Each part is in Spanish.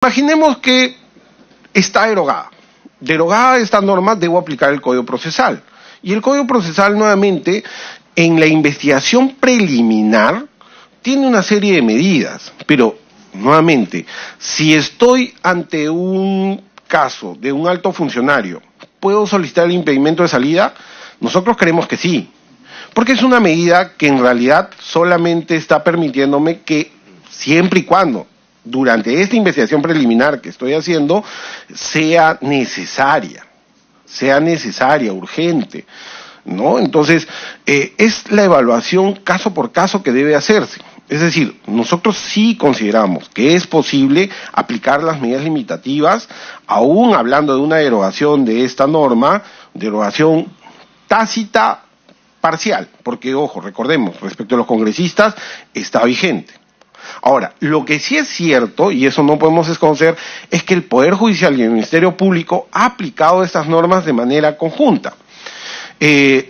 Imaginemos que está derogada. Derogada esta norma, debo aplicar el Código Procesal. Y el Código Procesal, nuevamente, en la investigación preliminar, tiene una serie de medidas. Pero, nuevamente, si estoy ante un caso de un alto funcionario, ¿puedo solicitar el impedimento de salida? Nosotros creemos que sí. Porque es una medida que en realidad solamente está permitiéndome que, siempre y cuando durante esta investigación preliminar que estoy haciendo, sea necesaria, urgente, ¿no? Entonces, es la evaluación caso por caso que debe hacerse. Es decir, nosotros sí consideramos que es posible aplicar las medidas limitativas, aún hablando de una derogación de esta norma, derogación tácita parcial, porque, ojo, recordemos, respecto a los congresistas, está vigente. Ahora, lo que sí es cierto, y eso no podemos desconocer, es que el Poder Judicial y el Ministerio Público ha aplicado estas normas de manera conjunta.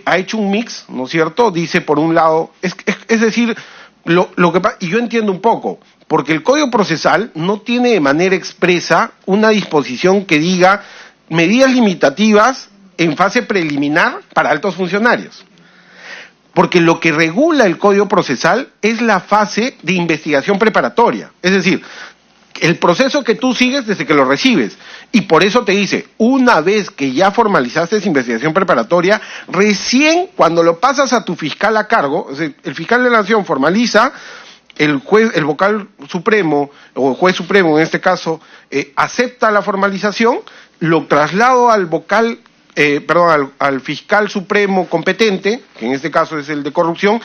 Ha hecho un mix, ¿no es cierto? Dice, por un lado, es decir, y yo entiendo un poco, porque el Código Procesal no tiene de manera expresa una disposición que diga medidas limitativas en fase preliminar para altos funcionarios. Porque lo que regula el Código Procesal es la fase de investigación preparatoria. Es decir, el proceso que tú sigues desde que lo recibes. Y por eso te dice, una vez que ya formalizaste esa investigación preparatoria, recién cuando lo pasas a tu fiscal a cargo, es decir, el fiscal de la Nación formaliza, el vocal supremo, o juez supremo en este caso, acepta la formalización, lo traslado al vocal al fiscal supremo competente, que en este caso es el de corrupción,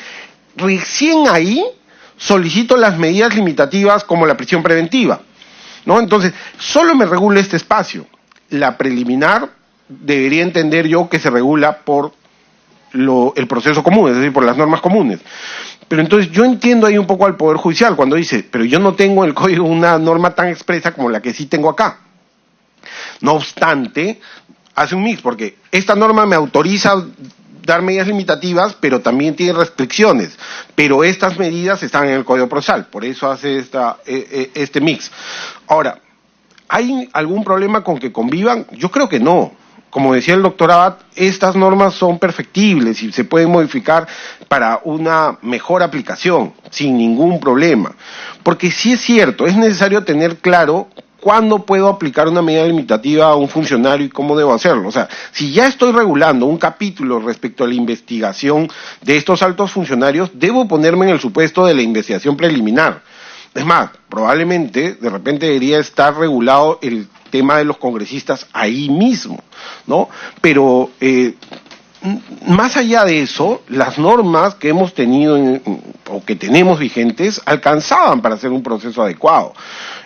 recién ahí solicito las medidas limitativas como la prisión preventiva, ¿no? Entonces, solo me regula este espacio. La preliminar debería entender yo que se regula por el proceso común, es decir, por las normas comunes. Pero entonces yo entiendo ahí un poco al Poder Judicial cuando dice, pero yo no tengo en el código una norma tan expresa como la que sí tengo acá. No obstante, hace un mix, porque esta norma me autoriza dar medidas limitativas, pero también tiene restricciones. Pero estas medidas están en el Código Procesal, por eso hace este mix. Ahora, ¿hay algún problema con que convivan? Yo creo que no. Como decía el doctor Abad, estas normas son perfectibles y se pueden modificar para una mejor aplicación, sin ningún problema. Porque sí es cierto, es necesario tener claro ¿cuándo puedo aplicar una medida limitativa a un funcionario y cómo debo hacerlo? O sea, si ya estoy regulando un capítulo respecto a la investigación de estos altos funcionarios, debo ponerme en el supuesto de la investigación preliminar. Es más, probablemente, de repente debería estar regulado el tema de los congresistas ahí mismo, ¿no? Pero más allá de eso, las normas que hemos tenido o que tenemos vigentes alcanzaban para hacer un proceso adecuado.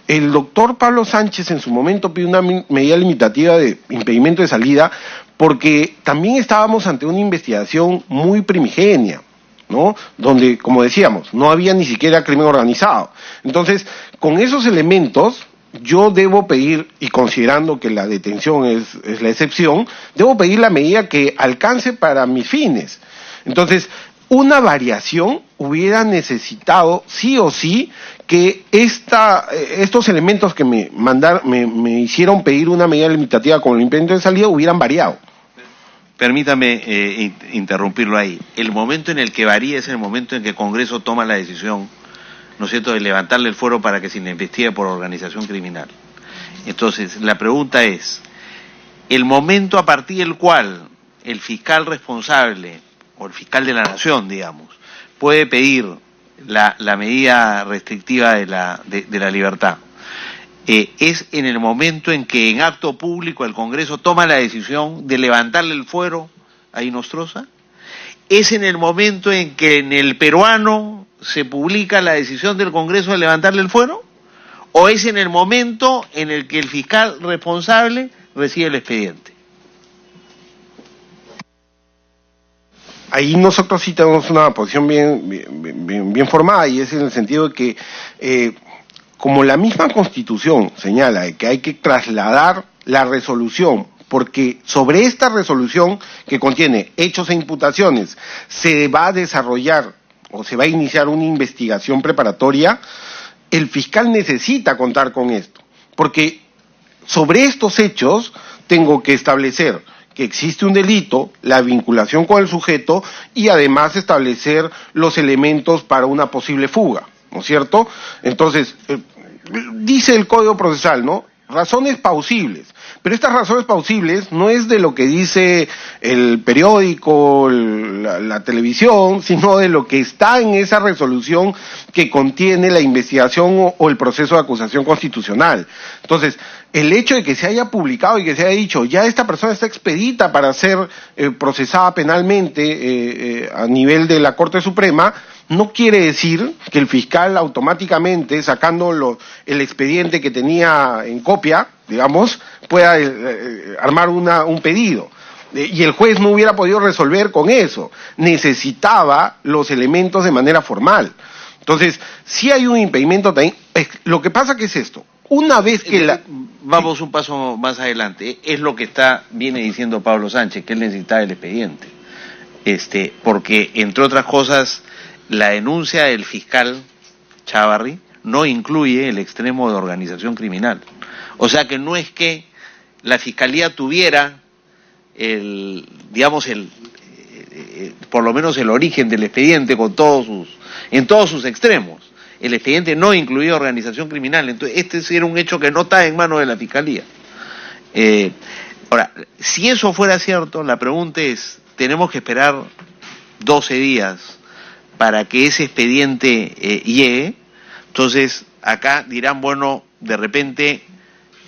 El doctor Pablo Sánchez en su momento pidió una medida limitativa de impedimento de salida porque también estábamos ante una investigación muy primigenia, ¿no? Donde, como decíamos, no había ni siquiera crimen organizado. Entonces, con esos elementos, yo debo pedir, y considerando que la detención es la excepción, debo pedir la medida que alcance para mis fines. Entonces, una variación hubiera necesitado, sí o sí, que estos elementos que me hicieron pedir una medida limitativa con el impedimento de salida hubieran variado. Permítame interrumpirlo ahí. El momento en el que varía es el momento en que el Congreso toma la decisión, ¿no es cierto?, de levantarle el fuero para que se le investigue por organización criminal. Entonces, la pregunta es, el momento a partir del cual el fiscal responsable, o el fiscal de la Nación, digamos, puede pedir la medida restrictiva de la libertad, es en el momento en que en acto público el Congreso toma la decisión de levantarle el fuero a Inostroza, es en el momento en que en el peruano se publica la decisión del Congreso de levantarle el fuero, o es en el momento en el que el fiscal responsable recibe el expediente. Ahí nosotros sí tenemos una posición bien formada, y es en el sentido de que, como la misma Constitución señala de que hay que trasladar la resolución, porque sobre esta resolución que contiene hechos e imputaciones se va a desarrollar o se va a iniciar una investigación preparatoria, el fiscal necesita contar con esto. porque sobre estos hechos tengo que establecer que existe un delito, la vinculación con el sujeto y además establecer los elementos para una posible fuga, ¿no es cierto? Entonces, dice el Código Procesal, ¿no? Razones plausibles, pero estas razones plausibles no es de lo que dice el periódico, la televisión, sino de lo que está en esa resolución que contiene la investigación o el proceso de acusación constitucional. Entonces, el hecho de que se haya publicado y que se haya dicho, ya esta persona está expedita para ser procesada penalmente a nivel de la Corte Suprema, no quiere decir que el fiscal automáticamente, sacando el expediente que tenía en copia, digamos, pueda armar un pedido. Y el juez no hubiera podido resolver con eso. Necesitaba los elementos de manera formal. Entonces, sí hay un impedimento también. Lo que pasa que es esto. Una vez que Vamos un paso más adelante. Es lo que viene diciendo Pablo Sánchez, que él necesitaba el expediente. Porque, entre otras cosas, la denuncia del fiscal Chávarri no incluye el extremo de organización criminal. O sea que no es que la fiscalía tuviera por lo menos el origen del expediente en todos sus extremos. El expediente no incluía organización criminal, entonces este era un hecho que no está en manos de la fiscalía. Ahora, si eso fuera cierto, la pregunta es, ¿tenemos que esperar 12 días para que ese expediente llegue? Entonces, acá dirán, bueno, de repente,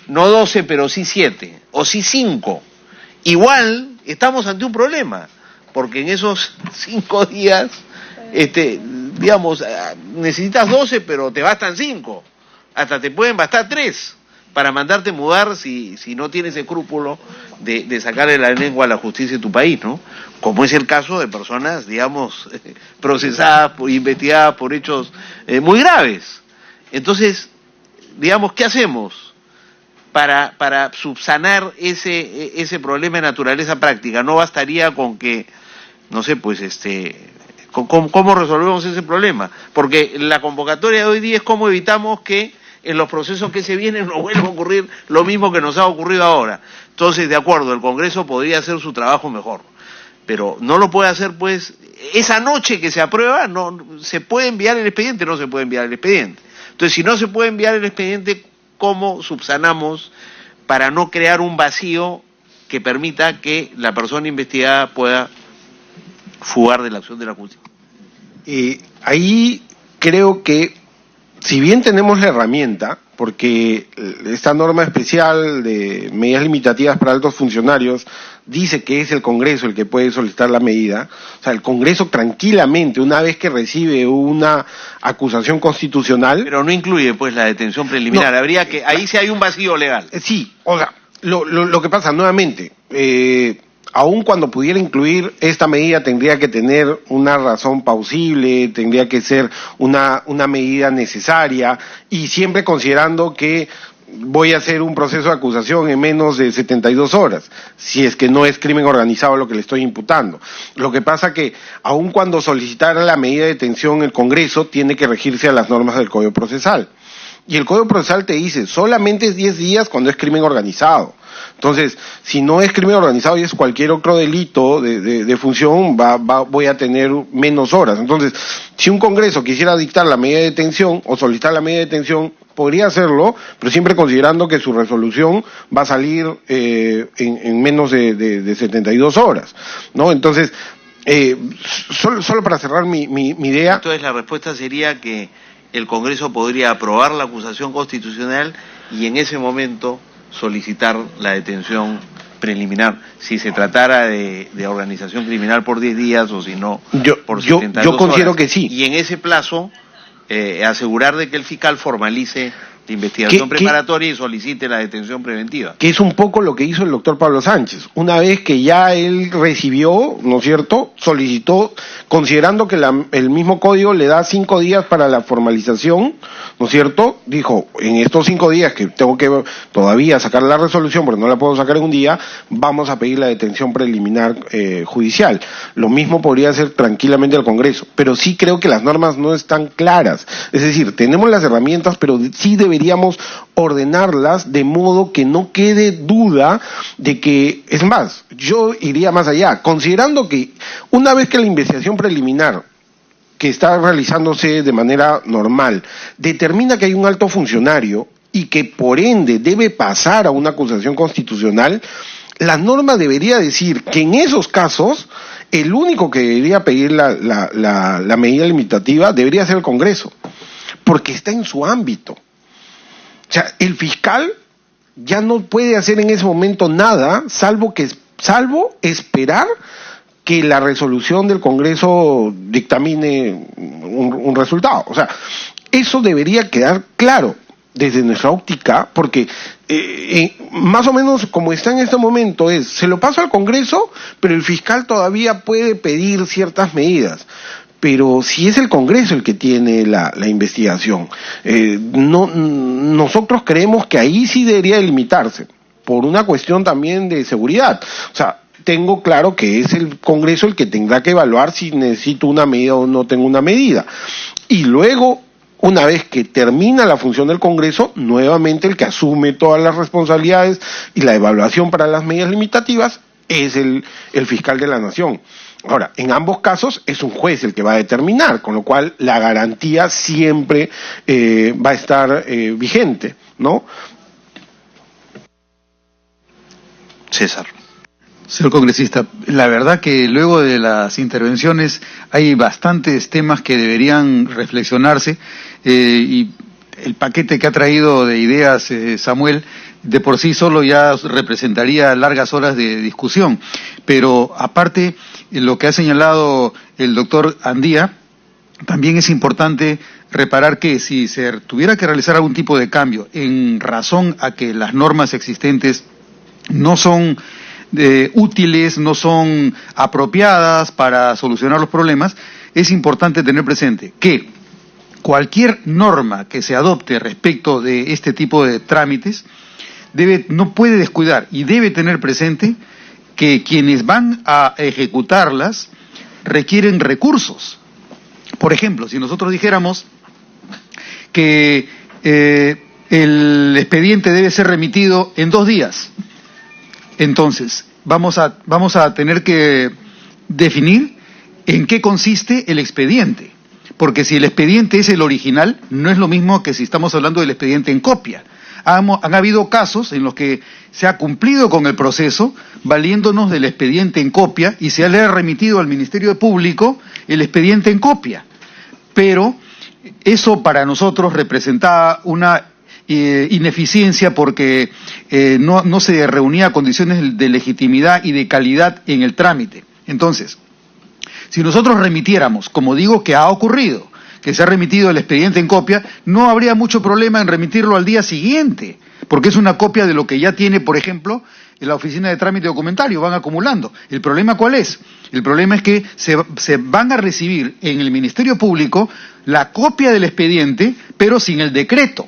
no 12, pero sí 7, o sí 5. Igual, estamos ante un problema, porque en esos 5 días, necesitas 12, pero te bastan 5. Hasta te pueden bastar 3 para mandarte mudar si no tienes escrúpulo de sacarle la lengua a la justicia de tu país, ¿no? Como es el caso de personas, procesadas, investigadas por hechos muy graves. Entonces, ¿qué hacemos para subsanar ese problema de naturaleza práctica? No bastaría con que, no sé, pues, ¿cómo resolvemos ese problema? Porque la convocatoria de hoy día es cómo evitamos que en los procesos que se vienen nos vuelva a ocurrir lo mismo que nos ha ocurrido ahora. Entonces, de acuerdo, el Congreso podría hacer su trabajo mejor, pero no lo puede hacer, pues, esa noche que se aprueba, no se puede enviar el expediente, no se puede enviar el expediente. Entonces, si no se puede enviar el expediente, ¿cómo subsanamos para no crear un vacío que permita que la persona investigada pueda fugar de la acción de la justicia? Ahí creo que, si bien tenemos la herramienta, porque esta norma especial de medidas limitativas para altos funcionarios dice que es el Congreso el que puede solicitar la medida, o sea, el Congreso tranquilamente, una vez que recibe una acusación constitucional... Pero no incluye, pues, la detención preliminar, no, habría que... Ahí sí hay un vacío legal. Sí, o sea, lo que pasa, nuevamente... aun cuando pudiera incluir esta medida, tendría que tener una razón plausible, tendría que ser una medida necesaria, y siempre considerando que voy a hacer un proceso de acusación en menos de 72 horas, si es que no es crimen organizado lo que le estoy imputando. Lo que pasa que, aun cuando solicitara la medida de detención, el Congreso tiene que regirse a las normas del Código Procesal. Y el Código Procesal te dice, solamente es 10 días cuando es crimen organizado. Entonces, si no es crimen organizado y es cualquier otro delito de función, voy a tener menos horas. Entonces, si un Congreso quisiera dictar la medida de detención o solicitar la medida de detención, podría hacerlo, pero siempre considerando que su resolución va a salir en menos de 72 horas, ¿no? Entonces, solo para cerrar mi idea... Entonces, la respuesta sería que el Congreso podría aprobar la acusación constitucional y en ese momento solicitar la detención preliminar, si se tratara de organización criminal por 10 días o si no por 72 horas. Yo considero que sí. Y en ese plazo asegurar de que el fiscal formalice la investigación preparatoria y solicite la detención preventiva. Que es un poco lo que hizo el doctor Pablo Sánchez. Una vez que ya él recibió, ¿no es cierto?, solicitó, considerando que el mismo código le da 5 días para la formalización, ¿no es cierto?, dijo, en estos 5 días que tengo que todavía sacar la resolución, porque no la puedo sacar en un día, vamos a pedir la detención preliminar judicial. Lo mismo podría hacer tranquilamente el Congreso, pero sí creo que las normas no están claras. Es decir, tenemos las herramientas, pero sí debería deberíamos ordenarlas de modo que no quede duda de que, es más, yo iría más allá, considerando que una vez que la investigación preliminar que está realizándose de manera normal determina que hay un alto funcionario y que por ende debe pasar a una acusación constitucional, la norma debería decir que en esos casos el único que debería pedir la medida limitativa debería ser el Congreso, porque está en su ámbito. O sea, el fiscal ya no puede hacer en ese momento nada, salvo esperar que la resolución del Congreso dictamine un resultado. O sea, eso debería quedar claro desde nuestra óptica, porque más o menos como está en este momento se lo pasa al Congreso, pero el fiscal todavía puede pedir ciertas medidas. Pero si es el Congreso el que tiene la investigación, nosotros creemos que ahí sí debería limitarse, por una cuestión también de seguridad. O sea, tengo claro que es el Congreso el que tendrá que evaluar si necesito una medida o no tengo una medida. Y luego, una vez que termina la función del Congreso, nuevamente el que asume todas las responsabilidades y la evaluación para las medidas limitativas es el fiscal de la Nación. Ahora, en ambos casos es un juez el que va a determinar, con lo cual la garantía siempre va a estar vigente, ¿no? César. Señor congresista, la verdad que luego de las intervenciones hay bastantes temas que deberían reflexionarse y el paquete que ha traído de ideas Samuel de por sí solo ya representaría largas horas de discusión, pero aparte lo que ha señalado el doctor Andía, también es importante reparar que si se tuviera que realizar algún tipo de cambio en razón a que las normas existentes no son útiles, no son apropiadas para solucionar los problemas, es importante tener presente que cualquier norma que se adopte respecto de este tipo de trámites no puede descuidar y debe tener presente que quienes van a ejecutarlas requieren recursos. Por ejemplo, si nosotros dijéramos que el expediente debe ser remitido en 2 días, entonces vamos a tener que definir en qué consiste el expediente, porque si el expediente es el original, no es lo mismo que si estamos hablando del expediente en copia. Han habido casos en los que se ha cumplido con el proceso valiéndonos del expediente en copia y se le ha remitido al Ministerio Público el expediente en copia, pero eso para nosotros representaba una ineficiencia porque no se reunía condiciones de legitimidad y de calidad en el trámite. Entonces, si nosotros remitiéramos, como digo que ha ocurrido, que se ha remitido el expediente en copia, no habría mucho problema en remitirlo al día siguiente, porque es una copia de lo que ya tiene, por ejemplo, en la oficina de trámite documentario, van acumulando. ¿El problema cuál es? El problema es que se van a recibir en el Ministerio Público la copia del expediente, pero sin el decreto.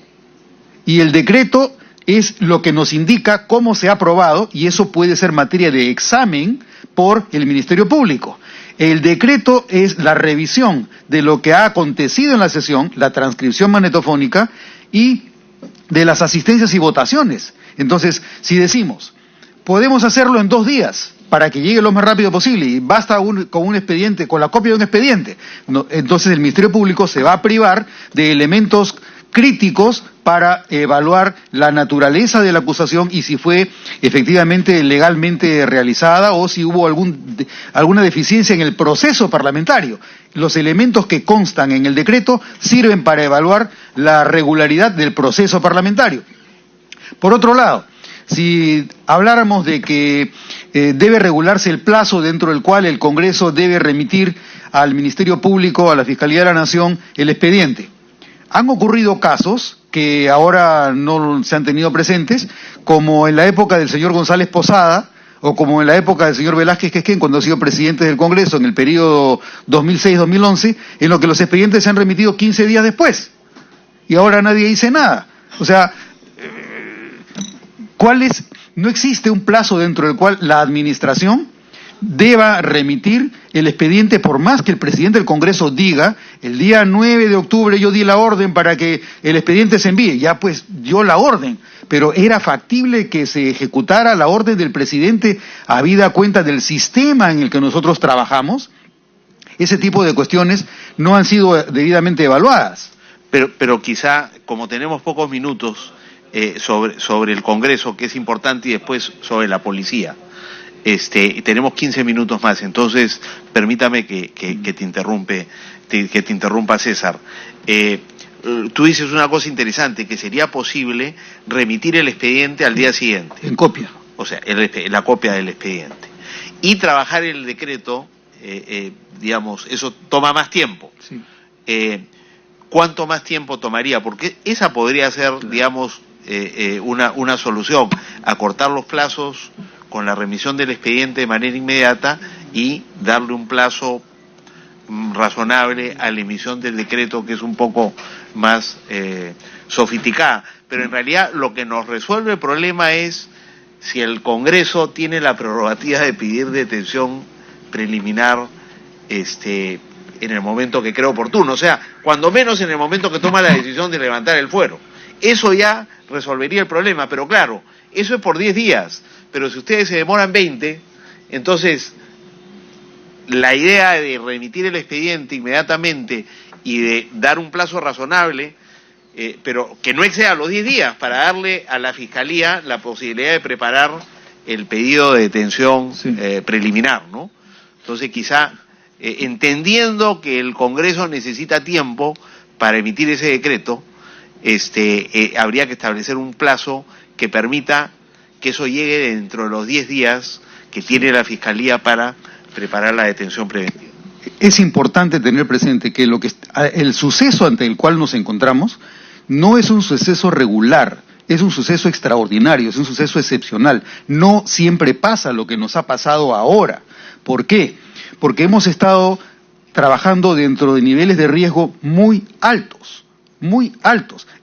Y el decreto es lo que nos indica cómo se ha aprobado, y eso puede ser materia de examen por el Ministerio Público. El decreto es la revisión de lo que ha acontecido en la sesión, la transcripción magnetofónica y de las asistencias y votaciones. Entonces, si decimos, podemos hacerlo en 2 días para que llegue lo más rápido posible y basta con un expediente, con la copia de un expediente, entonces el Ministerio Público se va a privar de elementos críticos para evaluar la naturaleza de la acusación y si fue efectivamente legalmente realizada o si hubo alguna deficiencia en el proceso parlamentario. Los elementos que constan en el decreto sirven para evaluar la regularidad del proceso parlamentario. Por otro lado, si habláramos de que debe regularse el plazo dentro del cual el Congreso debe remitir al Ministerio Público, a la Fiscalía de la Nación, el expediente. Han ocurrido casos que ahora no se han tenido presentes, como en la época del señor González Posada, o como en la época del señor Velázquez Quezquén, cuando ha sido presidente del Congreso en el periodo 2006-2011, en lo que los expedientes se han remitido 15 días después, y ahora nadie dice nada. O sea, no existe un plazo dentro del cual la administración deba remitir el expediente, por más que el presidente del Congreso diga, el día 9 de octubre yo di la orden para que el expediente se envíe, ya pues dio la orden, pero ¿era factible que se ejecutara la orden del presidente habida cuenta del sistema en el que nosotros trabajamos? Ese tipo de cuestiones no han sido debidamente evaluadas. Pero quizá, como tenemos pocos minutos sobre el Congreso, que es importante, y después sobre la policía, tenemos 15 minutos más, entonces permítame que te interrumpa César. Tú dices una cosa interesante, que sería posible remitir el expediente al día siguiente. En copia. O sea, la copia del expediente. Y trabajar el decreto, digamos, eso toma más tiempo. Sí. ¿Cuánto más tiempo tomaría? Porque esa podría ser, digamos, una solución, acortar los plazos con la remisión del expediente de manera inmediata y darle un plazo razonable a la emisión del decreto, que es un poco más sofisticada. Pero en realidad lo que nos resuelve el problema es si el Congreso tiene la prerrogativa de pedir detención preliminar en el momento que cree oportuno, o sea, cuando menos en el momento que toma la decisión de levantar el fuero. Eso ya resolvería el problema, pero claro, eso es por 10 días, pero si ustedes se demoran 20, entonces la idea de remitir el expediente inmediatamente y de dar un plazo razonable, pero que no exceda los 10 días, para darle a la Fiscalía la posibilidad de preparar el pedido de detención preliminar, ¿no? Entonces quizá, entendiendo que el Congreso necesita tiempo para emitir ese decreto, habría que establecer un plazo que permita que eso llegue dentro de los 10 días que tiene la Fiscalía para preparar la detención preventiva. Es importante tener presente que el suceso ante el cual nos encontramos no es un suceso regular, es un suceso extraordinario, es un suceso excepcional. No siempre pasa lo que nos ha pasado ahora. ¿Por qué? Porque hemos estado trabajando dentro de niveles de riesgo muy altos.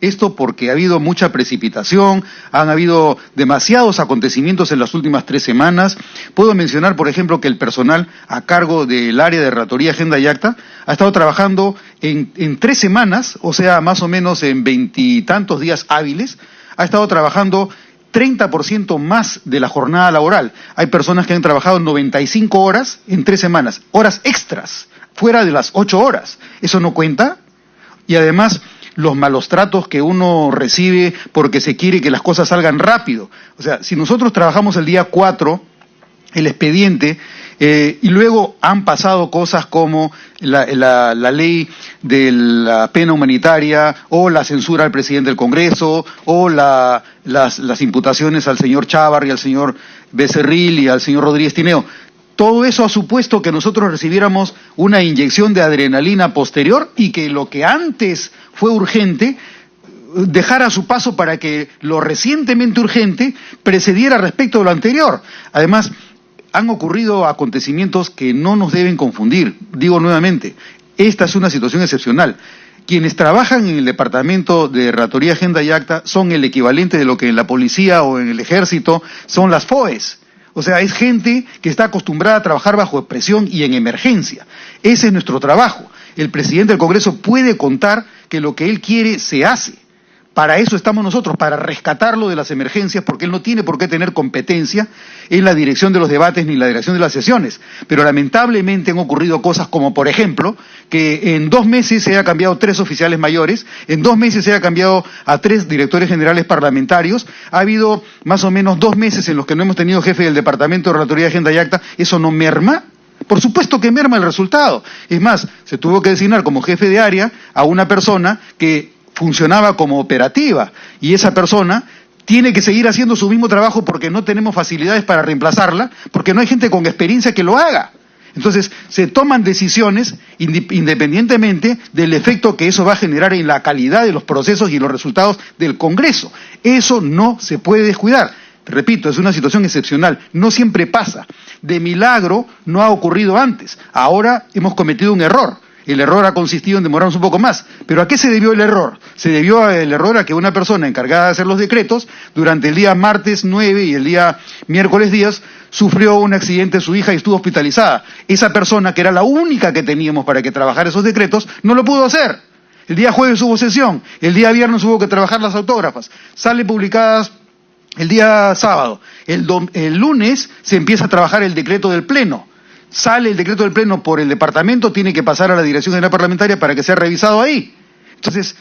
Esto porque ha habido mucha precipitación, han habido demasiados acontecimientos en las últimas 3 semanas. Puedo mencionar, por ejemplo, que el personal a cargo del área de Relatoría, Agenda y Acta ha estado trabajando en 3 semanas, o sea, más o menos en 20 y tantos días hábiles, ha estado trabajando 30% más de la jornada laboral. Hay personas que han trabajado 95 horas en 3 semanas, horas extras, fuera de las 8 horas. ¿Eso no cuenta? Y además, los malos tratos que uno recibe porque se quiere que las cosas salgan rápido. O sea, si nosotros trabajamos el día 4, el expediente, y luego han pasado cosas como la ley de la pena humanitaria, o la censura al presidente del Congreso, o las imputaciones al señor Chávarri, al señor Becerril y al señor Rodríguez Tineo. Todo eso ha supuesto que nosotros recibiéramos una inyección de adrenalina posterior y que lo que antes fue urgente dejara su paso para que lo recientemente urgente precediera respecto de lo anterior. Además, han ocurrido acontecimientos que no nos deben confundir. Digo nuevamente, esta es una situación excepcional. Quienes trabajan en el Departamento de Relatoría, Agenda y Acta son el equivalente de lo que en la policía o en el ejército son las FOES. O sea, es gente que está acostumbrada a trabajar bajo presión y en emergencia. Ese es nuestro trabajo. El presidente del Congreso puede contar que lo que él quiere se hace. Para eso estamos nosotros, para rescatarlo de las emergencias, porque él no tiene por qué tener competencia en la dirección de los debates ni en la dirección de las sesiones. Pero lamentablemente han ocurrido cosas como, por ejemplo, que en 2 meses se haya cambiado 3 oficiales mayores, en 2 meses se haya cambiado a 3 directores generales parlamentarios, ha habido más o menos 2 meses en los que no hemos tenido jefe del Departamento de Relatoría, Agenda y Acta. ¿Eso no merma? Por supuesto que merma el resultado. Es más, se tuvo que designar como jefe de área a una persona que funcionaba como operativa, y esa persona tiene que seguir haciendo su mismo trabajo porque no tenemos facilidades para reemplazarla, porque no hay gente con experiencia que lo haga. Entonces, se toman decisiones independientemente del efecto que eso va a generar en la calidad de los procesos y los resultados del Congreso. Eso no se puede descuidar. Repito, es una situación excepcional, no siempre pasa. De milagro no ha ocurrido antes. Ahora hemos cometido un error. El error ha consistido en demorarnos un poco más. ¿Pero a qué se debió el error? Se debió el error a que una persona encargada de hacer los decretos, durante el día martes 9 y el día miércoles 10, sufrió un accidente su hija y estuvo hospitalizada. Esa persona, que era la única que teníamos para que trabajara esos decretos, no lo pudo hacer. El día jueves hubo sesión, el día viernes hubo que trabajar las autógrafas, salen publicadas el día sábado. El lunes se empieza a trabajar el decreto del Pleno. Sale el decreto del Pleno por el departamento, tiene que pasar a la Dirección General Parlamentaria para que sea revisado ahí. Entonces,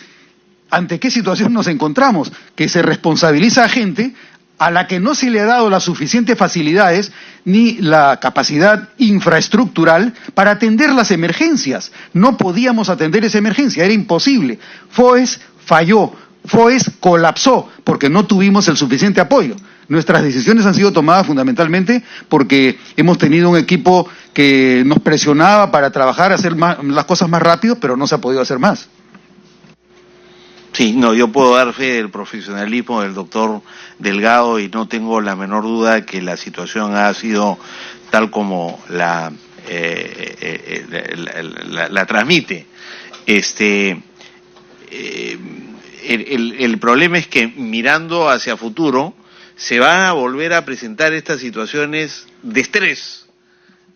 ¿ante qué situación nos encontramos? Que se responsabiliza a gente a la que no se le ha dado las suficientes facilidades ni la capacidad infraestructural para atender las emergencias. No podíamos atender esa emergencia, era imposible. FOES falló, FOES colapsó porque no tuvimos el suficiente apoyo. Nuestras decisiones han sido tomadas fundamentalmente porque hemos tenido un equipo que nos presionaba para trabajar, hacer las cosas más rápido, pero no se ha podido hacer más. Sí, no, yo puedo dar fe del profesionalismo del doctor Delgado y no tengo la menor duda de que la situación ha sido tal como la transmite. El problema es que mirando hacia futuro se van a volver a presentar estas situaciones de estrés,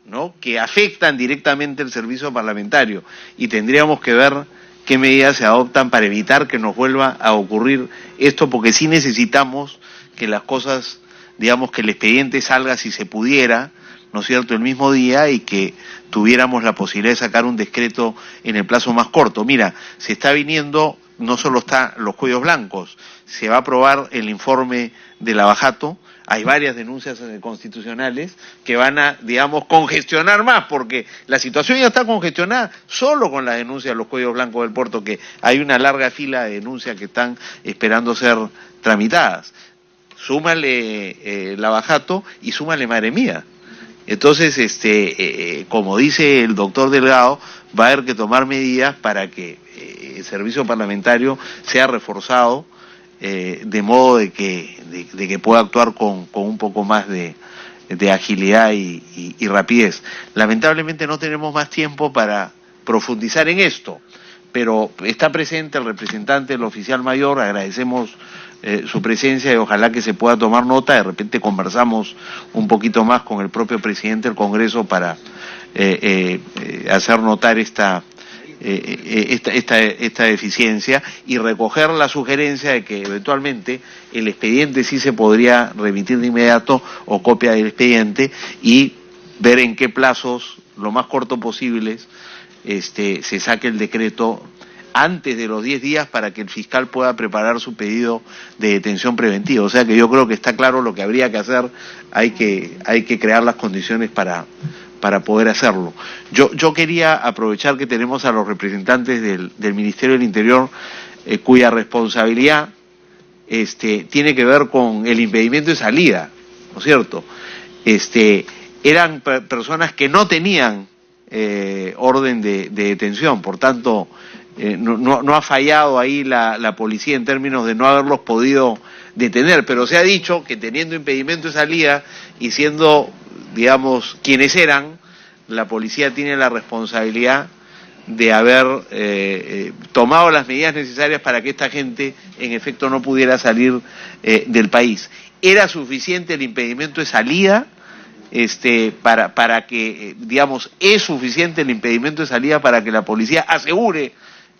¿no?, que afectan directamente el servicio parlamentario y tendríamos que ver qué medidas se adoptan para evitar que nos vuelva a ocurrir esto, porque sí necesitamos que las cosas, digamos, que el expediente salga si se pudiera, ¿no es cierto?, el mismo día y que tuviéramos la posibilidad de sacar un decreto en el plazo más corto. Mira, se está viniendo, no solo están los cuellos blancos, se va a aprobar el informe de Lavajato. Hay varias denuncias constitucionales que van a, digamos, congestionar más, porque la situación ya está congestionada solo con la denuncia de los cuellos blancos del puerto, que hay una larga fila de denuncias que están esperando ser tramitadas. Súmale Lavajato y súmale Madre Mía. Entonces, como dice el doctor Delgado, va a haber que tomar medidas para que el servicio parlamentario sea reforzado, de modo de que pueda actuar con un poco más de agilidad y rapidez. Lamentablemente no tenemos más tiempo para profundizar en esto, pero está presente el representante del oficial mayor, agradecemos su presencia y ojalá que se pueda tomar nota. De repente conversamos un poquito más con el propio presidente del Congreso para hacer notar esta deficiencia y recoger la sugerencia de que eventualmente el expediente sí se podría remitir de inmediato o copia del expediente y ver en qué plazos, lo más corto posibles, se saque el decreto antes de los 10 días para que el fiscal pueda preparar su pedido de detención preventiva. O sea que yo creo que está claro lo que habría que hacer, hay que crear las condiciones para poder hacerlo. Yo quería aprovechar que tenemos a los representantes del Ministerio del Interior, cuya responsabilidad tiene que ver con el impedimento de salida, ¿no es cierto? Eran personas que no tenían orden de detención, por tanto no ha fallado ahí la policía en términos de no haberlos podido detener, pero se ha dicho que teniendo impedimento de salida y siendo, digamos, quienes eran, la policía tiene la responsabilidad de haber tomado las medidas necesarias para que esta gente en efecto no pudiera salir del país. ¿Era suficiente el impedimento de salida para que, digamos, es suficiente el impedimento de salida para que la policía asegure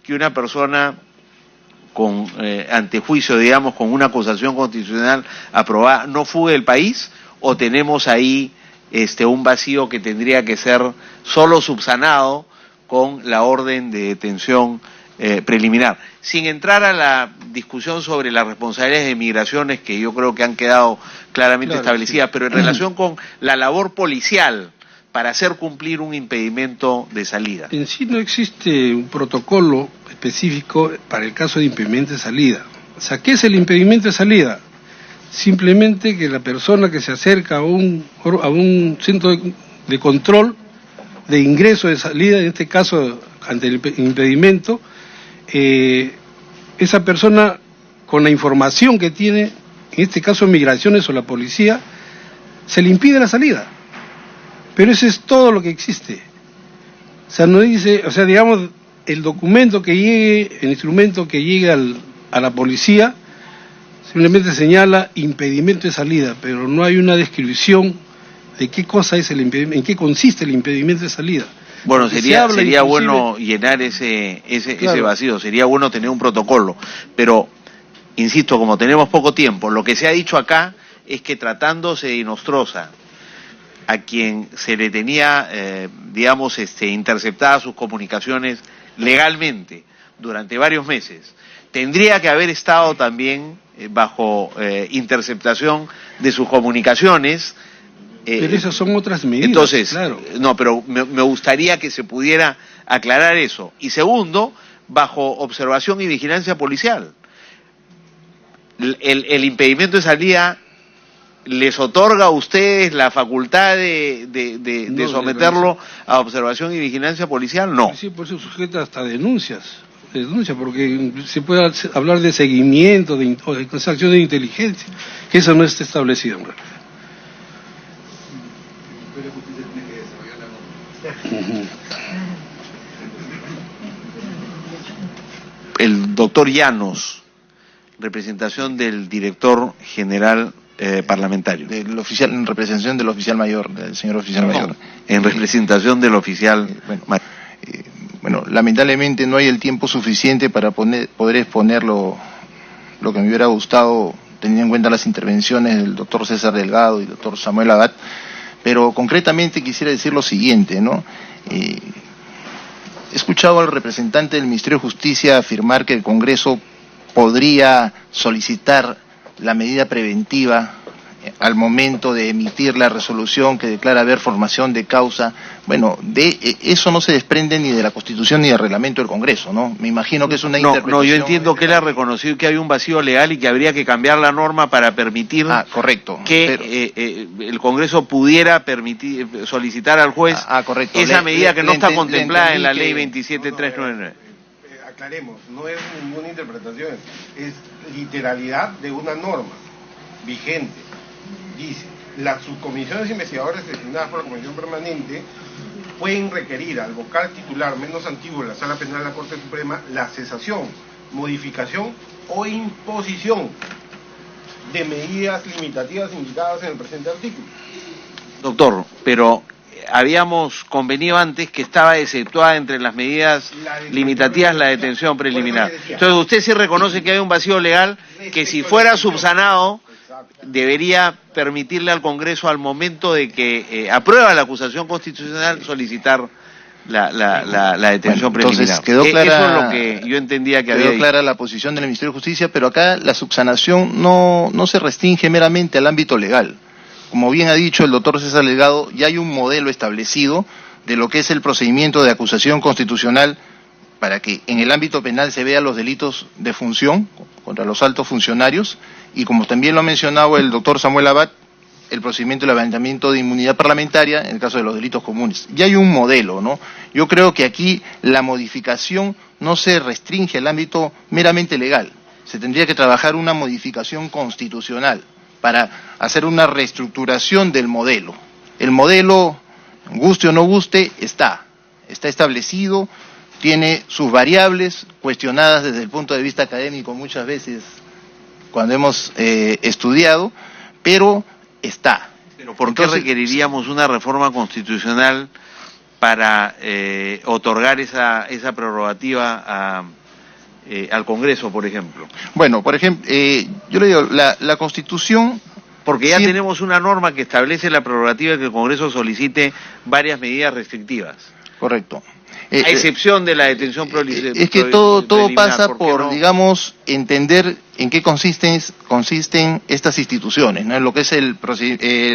que una persona con antejuicio, digamos, con una acusación constitucional aprobada no fugue del país, o tenemos ahí un vacío que tendría que ser solo subsanado con la orden de detención preliminar? Sin entrar a la discusión sobre las responsabilidades de migraciones, que yo creo que han quedado claramente establecidas, sí, pero en relación con la labor policial para hacer cumplir un impedimento de salida. En sí no existe un protocolo específico para el caso de impedimento de salida. O sea, ¿qué es el impedimento de salida? Simplemente que la persona que se acerca a un centro de control de ingreso, de salida, en este caso ante el impedimento, esa persona con la información que tiene, en este caso migraciones o la policía, se le impide la salida. Pero eso es todo lo que existe. O sea, no dice, o sea, digamos, el documento que llegue, el instrumento que llegue a la policía, simplemente señala impedimento de salida, pero no hay una descripción ¿De qué cosa es el impedimento? ¿En qué consiste el impedimento de salida? Bueno, Porque sería inclusive... bueno llenar ese Claro. vacío, sería bueno tener un protocolo, pero, insisto, como tenemos poco tiempo, lo que se ha dicho acá es que tratándose de Inostroza, a quien se le tenía, interceptadas sus comunicaciones legalmente durante varios meses, tendría que haber estado también bajo interceptación de sus comunicaciones. Pero esas son otras medidas. Entonces, claro. no, pero me gustaría que se pudiera aclarar eso. Y segundo, bajo observación y vigilancia policial. El impedimento de salida les otorga a ustedes la facultad de No, someterlo a observación y vigilancia policial, no. Sí, por eso sujeta hasta denuncias, porque se puede hablar de seguimiento, o de acción de inteligencia, que eso no está establecido en realidad. El doctor Llanos, representación del director general parlamentario. Del oficial, en representación del oficial mayor, del señor oficial mayor. En representación del oficial mayor. Bueno, lamentablemente no hay el tiempo suficiente para poder exponer lo que me hubiera gustado, teniendo en cuenta las intervenciones del doctor César Delgado y del doctor Samuel Abad, pero concretamente quisiera decir lo siguiente, ¿no? He escuchado al representante del Ministerio de Justicia afirmar que el Congreso podría solicitar la medida preventiva al momento de emitir la resolución que declara haber formación de causa. Bueno, eso no se desprende ni de la Constitución ni del reglamento del Congreso, ¿no? Me imagino que es una interpretación... No, yo entiendo que él ha reconocido que hay un vacío legal y que habría que cambiar la norma para permitir correcto, que el Congreso pudiera solicitar al juez correcto. esa medida que no está contemplada en la ley 27399. Aclaremos, no es ninguna interpretación, es literalidad de una norma vigente. Dice, las subcomisiones investigadoras designadas por la Comisión Permanente pueden requerir al vocal titular menos antiguo de la Sala Penal de la Corte Suprema la cesación, modificación o imposición de medidas limitativas indicadas en el presente artículo. Doctor, pero habíamos convenido antes que estaba exceptuada entre las medidas limitativas la detención preliminar. Entonces usted sí reconoce que hay un vacío legal que si fuera subsanado debería permitirle al Congreso al momento de que aprueba la acusación constitucional solicitar la detención preliminar. Quedó clara, eso es lo que yo entendía que había. Quedó clara la posición del Ministerio de Justicia, pero acá la subsanación no se restringe meramente al ámbito legal. Como bien ha dicho el doctor César Delgado, ya hay un modelo establecido de lo que es el procedimiento de acusación constitucional para que en el ámbito penal se vean los delitos de función contra los altos funcionarios y, como también lo ha mencionado el doctor Samuel Abad, el procedimiento de levantamiento de inmunidad parlamentaria en el caso de los delitos comunes. Ya hay un modelo, ¿no? Yo creo que aquí la modificación no se restringe al ámbito meramente legal. Se tendría que trabajar una modificación constitucional para hacer una reestructuración del modelo. El modelo, guste o no guste, está establecido, tiene sus variables cuestionadas desde el punto de vista académico muchas veces cuando hemos estudiado, pero está. ¿Pero por qué requeriríamos una reforma constitucional para otorgar esa prerrogativa al Congreso, por ejemplo? Bueno, por ejemplo, yo le digo, la Constitución... Porque ya tenemos una norma que establece la prerrogativa de que el Congreso solicite varias medidas restrictivas. Correcto. A excepción de la detención preliminar. Es que todo pasa por, digamos, entender en qué consisten estas instituciones, ¿no? En lo que es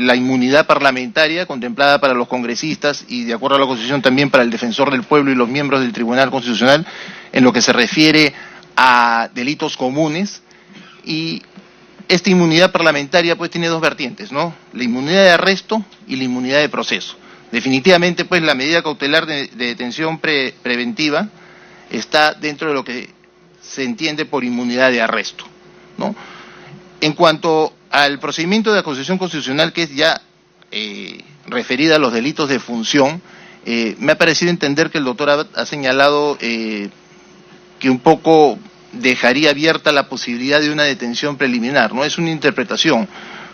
la inmunidad parlamentaria contemplada para los congresistas y, de acuerdo a la Constitución, también para el defensor del pueblo y los miembros del Tribunal Constitucional, en lo que se refiere a delitos comunes. Y esta inmunidad parlamentaria pues tiene dos vertientes, ¿no? La inmunidad de arresto y la inmunidad de proceso. Definitivamente pues la medida cautelar de detención preventiva está dentro de lo que se entiende por inmunidad de arresto, ¿no? En cuanto al procedimiento de acusación constitucional, que es ya referida a los delitos de función, me ha parecido entender que el doctor Abad ha señalado que un poco dejaría abierta la posibilidad de una detención preliminar, ¿no? Es una interpretación,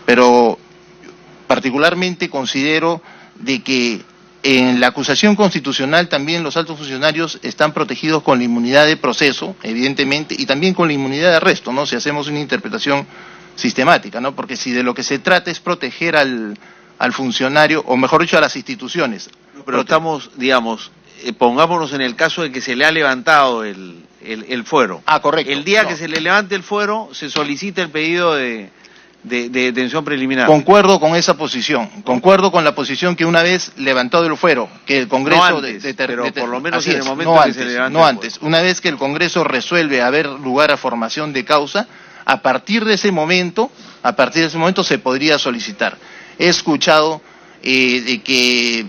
pero particularmente considero de que en la acusación constitucional también los altos funcionarios están protegidos con la inmunidad de proceso, evidentemente, y también con la inmunidad de arresto, ¿no? Si hacemos una interpretación sistemática, ¿no? Porque si de lo que se trata es proteger al funcionario, o mejor dicho, a las instituciones. Pero estamos, digamos, pongámonos en el caso de que se le ha levantado el fuero. Ah, correcto. El día No. que se le levante el fuero, se solicita el pedido de detención preliminar. Concuerdo con esa posición, concuerdo con la posición que una vez levantado el fuero, que el Congreso... No antes, pero por lo menos así en el es, momento no que antes, se levante no el antes. fuero. Una vez que el Congreso resuelve haber lugar a formación de causa, a partir de ese momento se podría solicitar. He escuchado de que